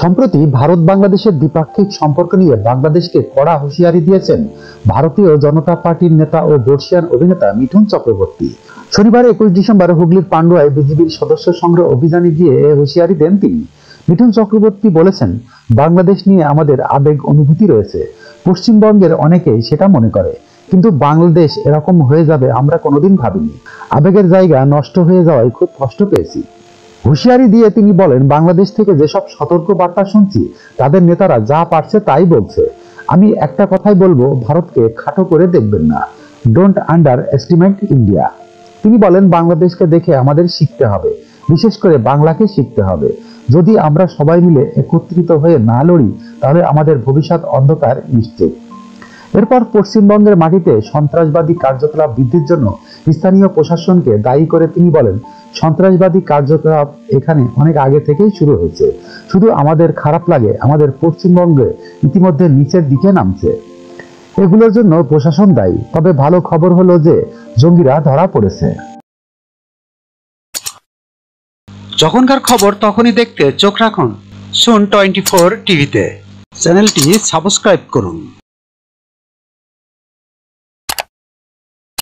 সম্প্রতি ভারত বাংলাদেশের দ্বিপাক্ষিক সম্পর্ক নিয়ে বাংলাদেশকে কড়া হুঁশিয়ারি দিয়েছেন ভারতীয় জনতা পার্টির নেতা ও বর্ষিয়ান অভিনেতা মিঠুন চক্রবর্তী। শনিবার 21 ডিসেম্বর হুগলির পান্ডুয়ায় বিজিবির সদস্য সংগ্রহ অভিযানে গিয়ে হুঁশিয়ারি দেন তিনি। মিঠুন চক্রবর্তী বলেছেন, বাংলাদেশ নিয়ে আমাদের আবেগ অনুভূতি রয়েছে। পশ্চিমবঙ্গের অনেকেই সেটা মনে করে, কিন্তু বাংলাদেশ এরকম হয়ে যাবে আমরা কোনোদিন ভাবিনি। আবেগের জায়গা নষ্ট হয়ে যাওয়ায় খুব কষ্ট পেয়েছি। হুঁশিয়ারি দিয়ে তিনি বলেন, বাংলাদেশ থেকে যেসব সতর্ক বার্তা শুনছি তাদের নেতারা যা পারছে তাই বলছে। আমি একটা কথাই বলবো, ভারতকে খাটো করে দেখবেন না। Don't under estimate India. তিনি বলেন, বাংলাদেশকে দেখে আমাদের শিখতে হবে, বিশেষ করে বাংলাকে শিখতে হবে। যদি আমরা সবাই মিলে একত্রিত হয়ে না লড়ি তাহলে আমাদের ভবিষ্যৎ অন্ধকার নিশ্চিত। এরপর পশ্চিমবঙ্গের মাটিতে সন্ত্রাসবাদী কার্যকলাপ বৃদ্ধির জন্য স্থানীয় প্রশাসনকে দায়ী করে তিনি বলেন, সন্ত্রাসবাদী কার্যকলাপ এখানে অনেক আগে থেকেই শুরু হয়েছে। শুধু আমাদের খারাপ লাগে আমাদের পশ্চিমবঙ্গে ইতিমধ্যে নিচের দিকে নামছে। এগুলোর জন্য প্রশাসন দায়ী। তবে ভালো খবর হলো যে জঙ্গিরা ধরা পড়েছে। যখনকার খবর তখনই দেখতে চোখ রাখুন সুন 24 টিভিতে। চ্যানেলটি সাবস্ক্রাইব করুন।